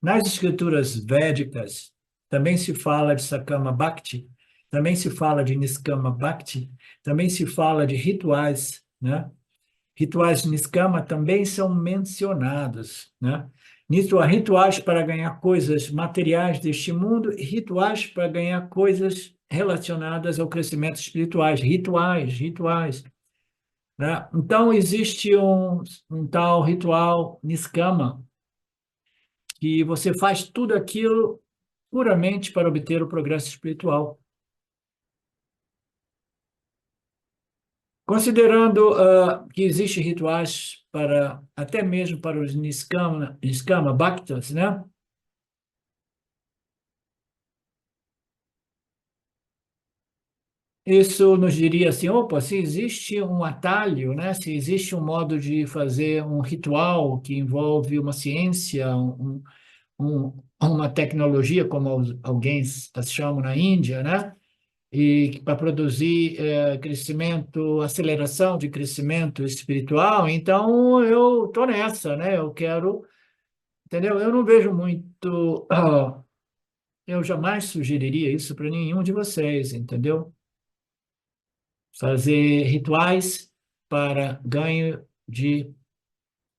Speaker 1: Nas escrituras védicas, também se fala de Sakama Bhakti, também se fala de Niskama Bhakti, também se fala de rituais, né? Rituais de Niskama também são mencionados, né? Nisso há rituais para ganhar coisas materiais deste mundo e rituais para ganhar coisas relacionadas ao crescimento espiritual. Rituais, rituais, né? Então, existe um tal ritual Niskama, que você faz tudo aquilo puramente para obter o progresso espiritual. Considerando que existem rituais para, até mesmo para os Niskama Bhaktas, né? Isso nos diria assim, opa, se existe um atalho, né? Se existe um modo de fazer um ritual que envolve uma ciência, uma tecnologia, como alguém chama na Índia, né? E para produzir crescimento, aceleração de crescimento espiritual, então eu estou nessa, né? Eu quero, entendeu? Eu não vejo muito, eu jamais sugeriria isso para nenhum de vocês, entendeu? Fazer rituais para ganho de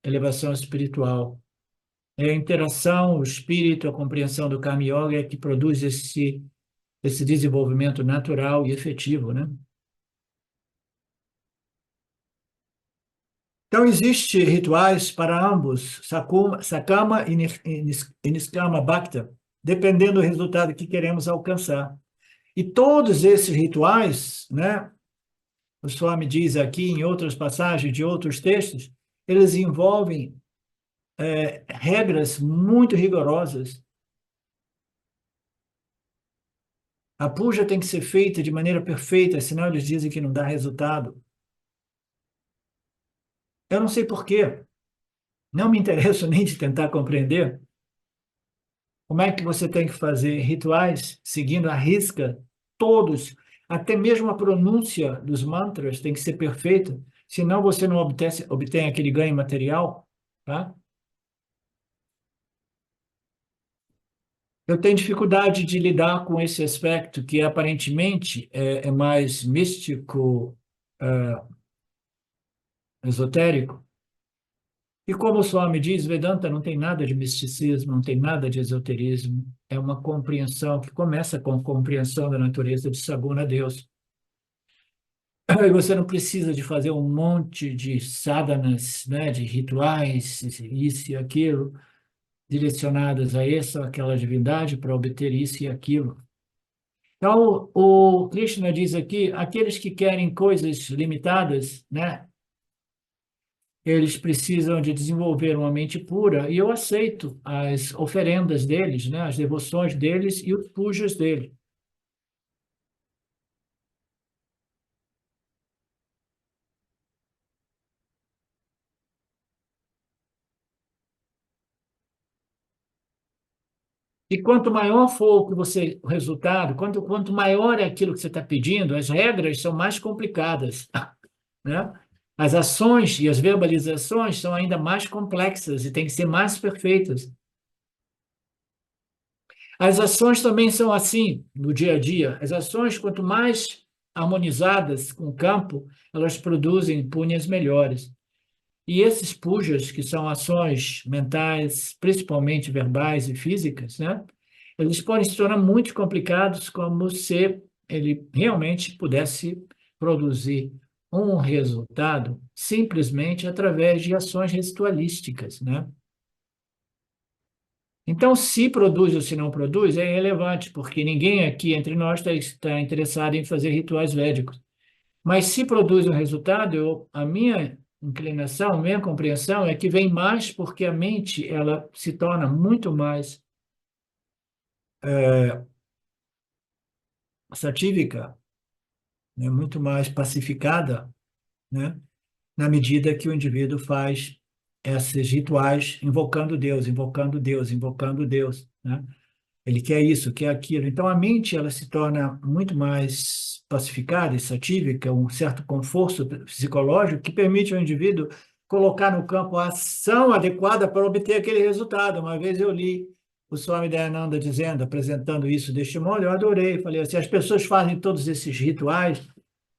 Speaker 1: elevação espiritual. É a interação, o espírito, a compreensão do Karma Yoga é que produz esse desenvolvimento natural e efetivo, né? Então, existem rituais para ambos, Sakama e Niskama Bhakta, dependendo do resultado que queremos alcançar. E todos esses rituais, né, o Swami diz aqui em outras passagens de outros textos, eles envolvem regras muito rigorosas. A puja tem que ser feita de maneira perfeita, senão eles dizem que não dá resultado. Eu não sei por quê, não me interesso nem de tentar compreender como é que você tem que fazer rituais seguindo à risca todos, até mesmo a pronúncia dos mantras tem que ser perfeita, senão você não obtém aquele ganho material, tá? Eu tenho dificuldade de lidar com esse aspecto que aparentemente é mais místico, esotérico. E como o Swami diz, Vedanta não tem nada de misticismo, não tem nada de esoterismo. É uma compreensão que começa com a compreensão da natureza de Saguna Deus. E você não precisa de fazer um monte de sadhanas, né, de rituais, isso e aquilo, direcionadas a essa ou aquela divindade para obter isso e aquilo. Então, o Krishna diz aqui, aqueles que querem coisas limitadas, né, eles precisam de desenvolver uma mente pura, e eu aceito as oferendas deles, né, as devoções deles e os pujas deles. E quanto maior for o resultado, quanto maior é aquilo que você está pedindo, as regras são mais complicadas, né? As ações e as verbalizações são ainda mais complexas e têm que ser mais perfeitas. As ações também são assim no dia a dia. As ações, quanto mais harmonizadas com o campo, elas produzem punhas melhores. E esses pujas, que são ações mentais, principalmente verbais e físicas, né? Eles podem se tornar muito complicados, como se ele realmente pudesse produzir um resultado simplesmente através de ações ritualísticas, né? Então, se produz ou se não produz, é irrelevante, porque ninguém aqui entre nós está interessado em fazer rituais védicos. Mas se produz um resultado, a minha inclinação, a minha compreensão é que vem mais porque a mente ela se torna muito mais satívica, né, muito mais pacificada, né, na medida que o indivíduo faz esses rituais invocando Deus, invocando Deus, invocando Deus, né? Ele quer isso, quer aquilo. Então, a mente ela se torna muito mais pacificada e satívica, um certo conforto psicológico que permite ao indivíduo colocar no campo a ação adequada para obter aquele resultado. Uma vez eu li o Swami Dayananda dizendo, apresentando isso deste modo, eu adorei. Falei assim, as pessoas fazem todos esses rituais,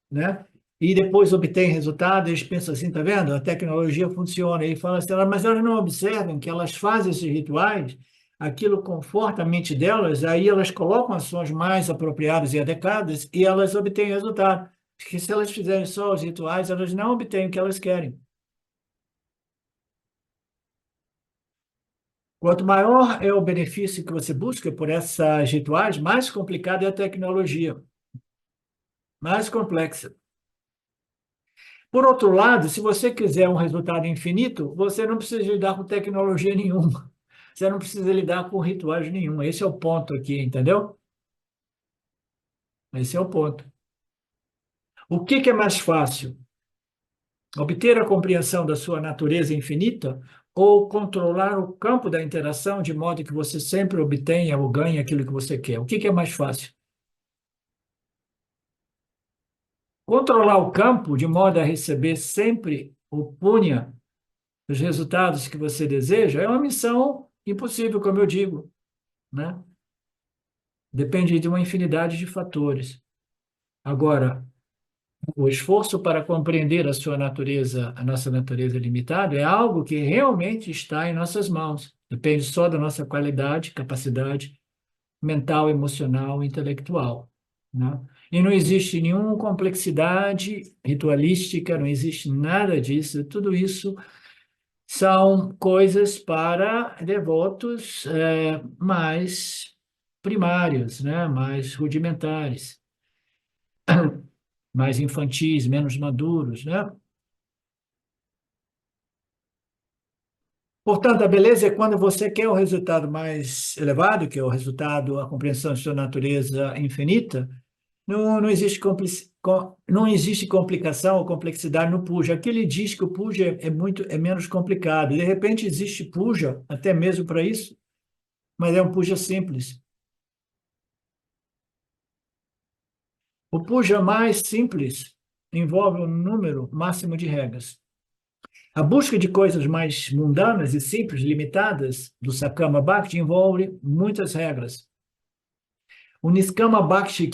Speaker 1: né? e depois obtêm resultado, eles pensam assim, tá vendo? A tecnologia funciona. E fala assim, mas elas não observam que elas fazem esses rituais, aquilo conforta a mente delas, aí elas colocam ações mais apropriadas e adequadas e elas obtêm resultado. Porque se elas fizerem só os rituais, elas não obtêm o que elas querem. Quanto maior é o benefício que você busca por essas rituais, mais complicada é a tecnologia, mais complexa. Por outro lado, se você quiser um resultado infinito, você não precisa lidar com tecnologia nenhuma. Você não precisa lidar com rituais nenhum. Esse é o ponto aqui, entendeu? Esse é o ponto. O que é mais fácil? Obter a compreensão da sua natureza infinita ou controlar o campo da interação de modo que você sempre obtenha ou ganhe aquilo que você quer? O que é mais fácil? Controlar o campo de modo a receber sempre o punha, os resultados que você deseja, é uma missão impossível, como eu digo, né? Depende de uma infinidade de fatores. Agora, o esforço para compreender a sua natureza, a nossa natureza limitada, é algo que realmente está em nossas mãos. Depende só da nossa qualidade, capacidade mental, emocional, intelectual, né? E não existe nenhuma complexidade ritualística, não existe nada disso. Tudo isso são coisas para devotos mais primários, né? Mais rudimentares, mais infantis, menos maduros, né? Portanto, a beleza é quando você quer o resultado mais elevado, que é o resultado, a compreensão de sua natureza infinita. Não existe não existe complicação ou complexidade no puja. Aqui ele diz que o puja é menos complicado. De repente existe puja até mesmo para isso, mas é um puja simples. O puja mais simples envolve um número máximo de regras. A busca de coisas mais mundanas e simples, limitadas, do Sakama Bhakti envolve muitas regras. O Niskama Bhakti,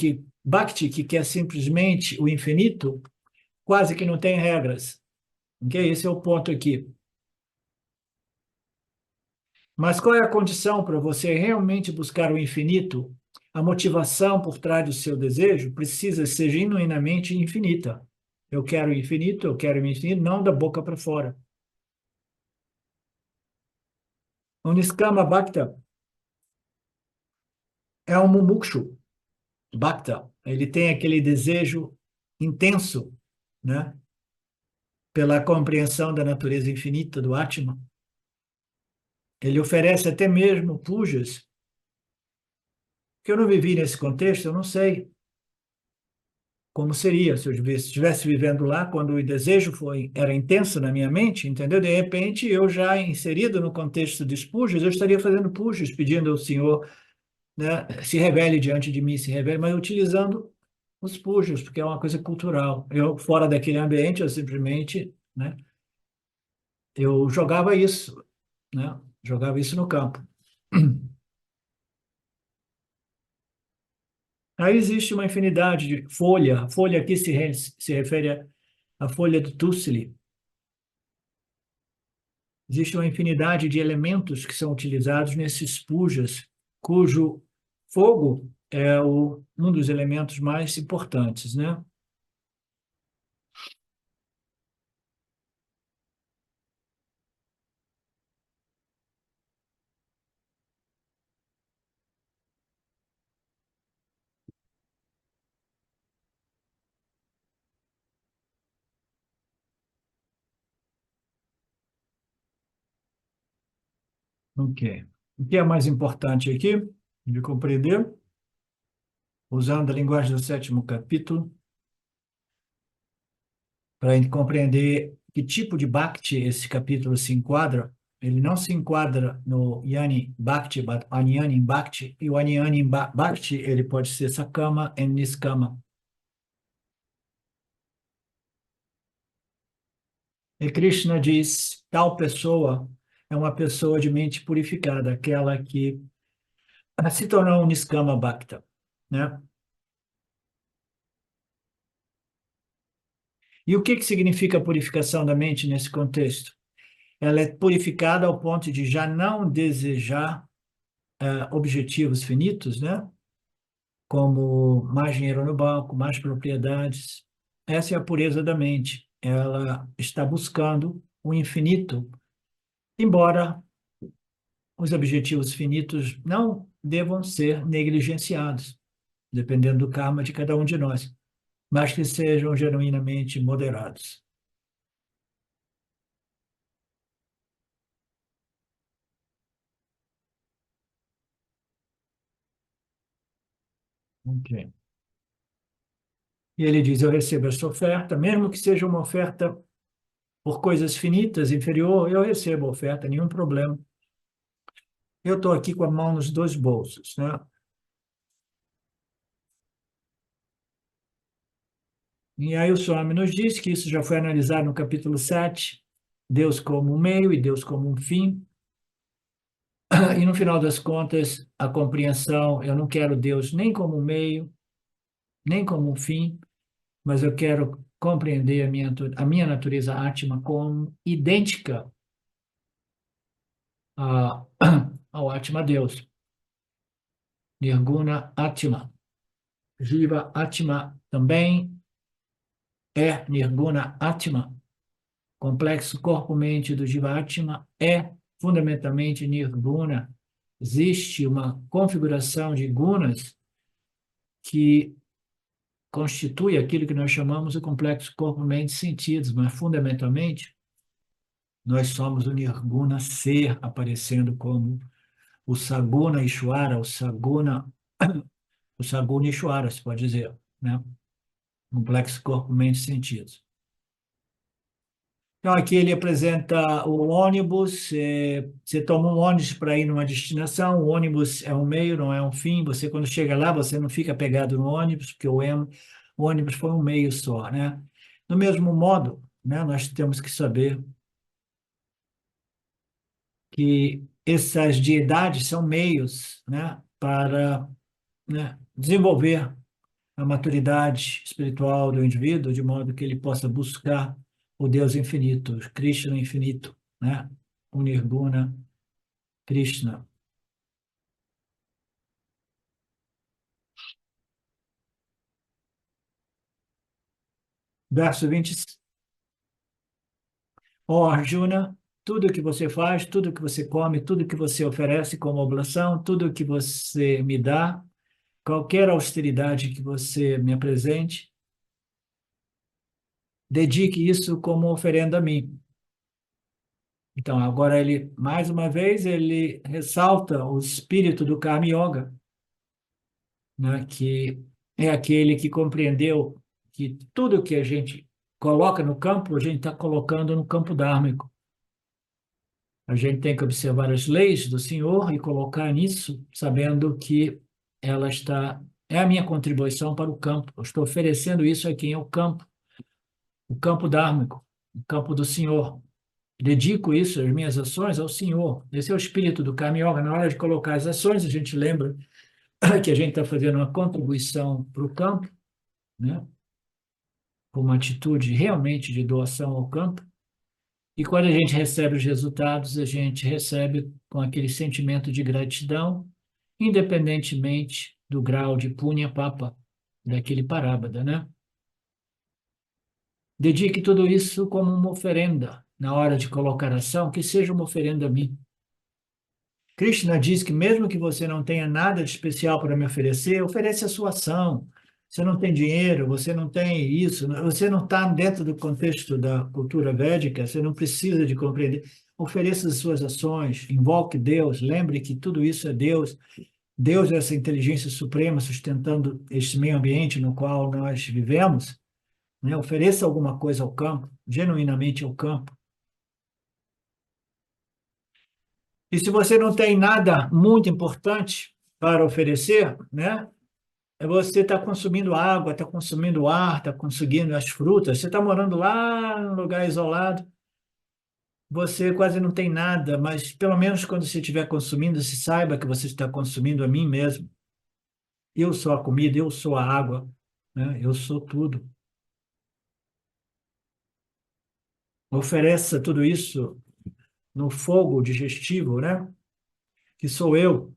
Speaker 1: que quer simplesmente o infinito, quase que não tem regras. Okay? Esse é o ponto aqui. Mas qual é a condição para você realmente buscar o infinito? A motivação por trás do seu desejo precisa ser genuinamente infinita. Eu quero o infinito, eu quero o infinito, não da boca para fora. O Niskama Bhakta é um mumukshu Bhakta. Ele tem aquele desejo intenso, né? Pela compreensão da natureza infinita do Atman. Ele oferece até mesmo pujas, que eu não vivi nesse contexto, eu não sei como seria se eu estivesse vivendo lá, quando o desejo era intenso na minha mente, entendeu? De repente, eu já inserido no contexto dos pujas, eu estaria fazendo pujas, pedindo ao Senhor, né, se revele diante de mim, se revele, mas utilizando os pujas, porque é uma coisa cultural. Eu, fora daquele ambiente, eu simplesmente, né, eu jogava isso, né, jogava isso no campo. Aí existe uma infinidade de folha. A folha aqui se refere à folha do Tusili. Existe uma infinidade de elementos que são utilizados nesses pujas, cujo fogo é um dos elementos mais importantes, né? Ok. O que é mais importante aqui de compreender, usando a linguagem do sétimo capítulo, para compreender que tipo de Bhakti esse capítulo se enquadra, ele não se enquadra no Yani Bhakti, but Anyani Bhakti, e o Anyani Bhakti, ele pode ser Sakama e Niskama. E Krishna diz, tal pessoa é uma pessoa de mente purificada, aquela que se tornou um Niskama Bhakta, né? E o que que significa a purificação da mente nesse contexto? Ela é purificada ao ponto de já não desejar objetivos finitos, né? Como mais dinheiro no banco, mais propriedades. Essa é a pureza da mente. Ela está buscando o infinito, embora os objetivos finitos não devam ser negligenciados, dependendo do karma de cada um de nós, mas que sejam genuinamente moderados. Ok. E ele diz: eu recebo essa oferta, mesmo que seja uma oferta por coisas finitas, inferior, eu recebo a oferta, nenhum problema. Eu estou aqui com a mão nos dois bolsos, né? E aí o Swami nos diz que isso já foi analisado no capítulo 7, Deus como um meio e Deus como um fim. E no final das contas, a compreensão, eu não quero Deus nem como um meio, nem como um fim, mas eu quero compreender a minha natureza Atma como idêntica a, ao Atma Deus, Nirguna Atma. Jiva Atma também é Nirguna Atma. Complexo corpo-mente do Jiva Atma é fundamentalmente Nirguna. Existe uma configuração de gunas que constitui aquilo que nós chamamos de complexo corpo-mente-sentidos, mas fundamentalmente nós somos o Nirguna ser aparecendo como o Saguna Ishvara, o Saguna Ishvara, se pode dizer, né? Complexo corpo-mente-sentidos. Então, aqui ele apresenta o ônibus. Você toma um ônibus para ir numa destinação. O ônibus é um meio, não é um fim. Você, quando chega lá, você não fica pegado no ônibus, porque o ônibus foi um meio só, né? Do mesmo modo, né, nós temos que saber que essas deidades são meios, né, para, né, desenvolver a maturidade espiritual do indivíduo, de modo que ele possa buscar o Deus infinito, o Krishna infinito, né? O Nirguna Krishna. Verso 20. Ó Arjuna, tudo que você faz, tudo que você come, tudo que você oferece como oblação, tudo que você me dá, qualquer austeridade que você me apresente, dedique isso como oferenda a mim. Então, agora ele, mais uma vez, ele ressalta o espírito do Karma Yoga, né, que é aquele que compreendeu que tudo que a gente coloca no campo, a gente está colocando no campo dármico. A gente tem que observar as leis do Senhor e colocar nisso, sabendo que ela é a minha contribuição para o campo. Eu estou oferecendo isso a quem é o campo dármico, o campo do Senhor. Dedico isso, as minhas ações, ao Senhor. Esse é o espírito do Karma Yoga. Na hora de colocar as ações, a gente lembra que a gente está fazendo uma contribuição para o campo, né? Com uma atitude realmente de doação ao campo. E quando a gente recebe os resultados, a gente recebe com aquele sentimento de gratidão, independentemente do grau de punya papa, daquele parábada, né? Dedique tudo isso como uma oferenda. Na hora de colocar ação, que seja uma oferenda a mim. Krishna diz que mesmo que você não tenha nada de especial para me oferecer, ofereça a sua ação. Você não tem dinheiro, você não tem isso, você não está dentro do contexto da cultura védica, você não precisa de compreender. Ofereça as suas ações, invoque Deus, lembre que tudo isso é Deus. Deus é essa inteligência suprema sustentando este meio ambiente no qual nós vivemos, né? Ofereça alguma coisa ao campo, genuinamente ao campo. E se você não tem nada muito importante para oferecer, né? Você está consumindo água, está consumindo ar, está conseguindo as frutas. Você está morando lá num lugar isolado, você quase não tem nada, mas pelo menos quando você estiver consumindo, se saiba que você está consumindo a mim mesmo. Eu sou a comida, eu sou a água, né? Eu sou tudo. ofereça tudo isso no fogo digestivo, né? Que sou eu.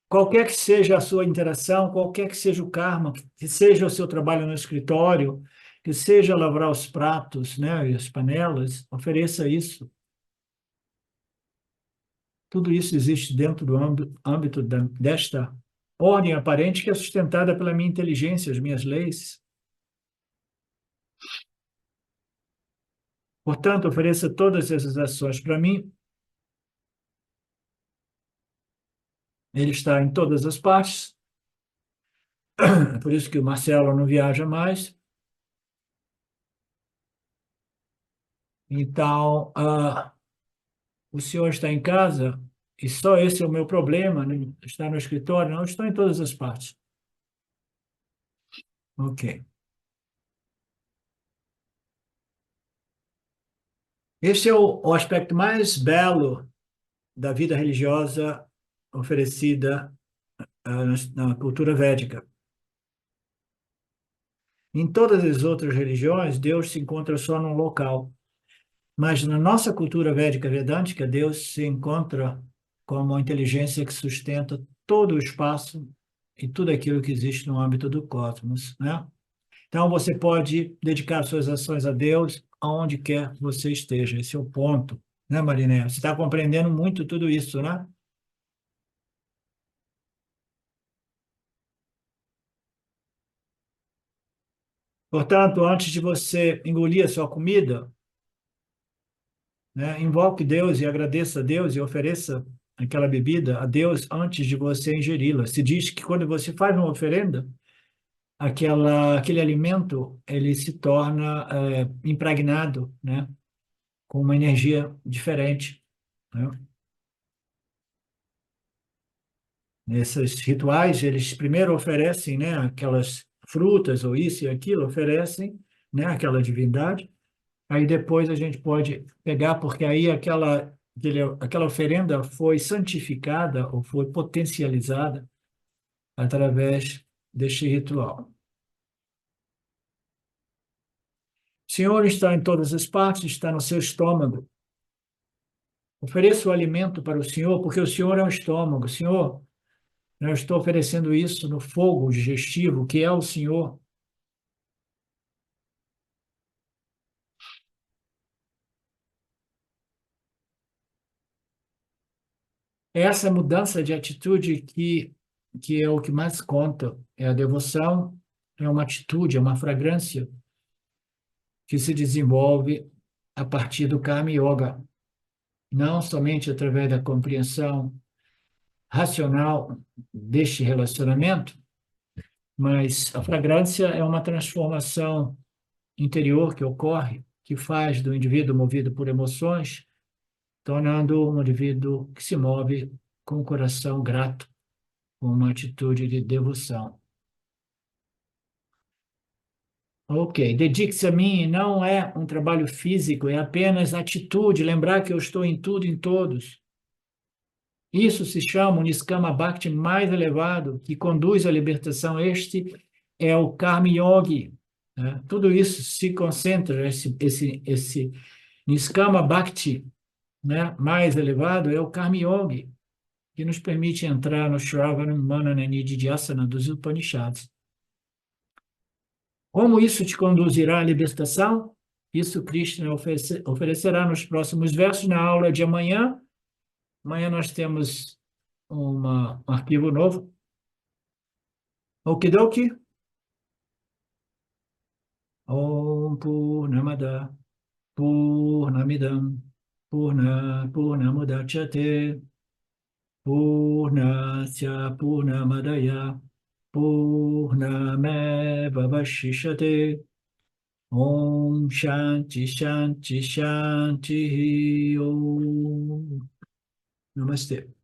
Speaker 1: Qualquer que seja a sua interação, qualquer que seja o karma, que seja o seu trabalho no escritório, que seja lavar os pratos, né, e as panelas, ofereça isso. Tudo isso existe dentro do âmbito desta ordem aparente que é sustentada pela minha inteligência, as minhas leis. Portanto, ofereça todas essas ações para mim. Ele está em todas as partes. É por isso que o Marcelo não viaja mais. Então, o senhor está em casa e só esse é o meu problema, né? Está no escritório? Não, estou em todas as partes. Ok. Esse é o aspecto mais belo da vida religiosa oferecida na cultura védica. Em todas as outras religiões, Deus se encontra só num local. Mas na nossa cultura védica vedântica, Deus se encontra como a inteligência que sustenta todo o espaço e tudo aquilo que existe no âmbito do cosmos, né? Então você pode dedicar suas ações a Deus aonde quer que você esteja. Esse é o ponto, né, Mariné? Você está compreendendo muito tudo isso, né? Portanto, antes de você engolir a sua comida, né, invoque Deus e agradeça a Deus e ofereça aquela bebida a Deus antes de você ingeri-la. Se diz que quando você faz uma oferenda, aquele alimento ele se torna impregnado, né, com uma energia diferente, né? Nesses rituais, eles primeiro oferecem, né, aquelas frutas ou isso e aquilo, oferecem, né, aquela divindade. Aí depois a gente pode pegar, porque aí aquela oferenda foi santificada ou foi potencializada através deste ritual. O Senhor está em todas as partes, está no seu estômago. Ofereça o alimento para o Senhor, porque o Senhor é o estômago. Senhor, eu estou oferecendo isso no fogo digestivo, que é o Senhor. É essa mudança de atitude que é o que mais conta. É a devoção, é uma atitude, é uma fragrância que se desenvolve a partir do Karma Yoga, não somente através da compreensão racional deste relacionamento, mas a fragrância é uma transformação interior que ocorre, que faz do indivíduo movido por emoções, tornando um indivíduo que se move com o coração grato, com uma atitude de devoção. Ok, dedique-se a mim não é um trabalho físico, é apenas atitude, lembrar que eu estou em tudo e em todos. Isso se chama o Niskama Bhakti mais elevado, que conduz à libertação. Este é o Karma Yogi, né? Tudo isso se concentra, esse Niskama Bhakti, né, mais elevado, é o Karma Yogi, que nos permite entrar no Shravana, Manana e Nididhyasana dos Upanishads. Como isso te conduzirá à libertação? Isso Krishna oferecerá nos próximos versos na aula de amanhã. Amanhã nós temos um arquivo novo. Okidoki. Om Purnamada Purnamidam Purnamudachyate Purnasya Purnamadaya Purnameva Vashishyate Om Shanti Shanti Shanti Om Namaste.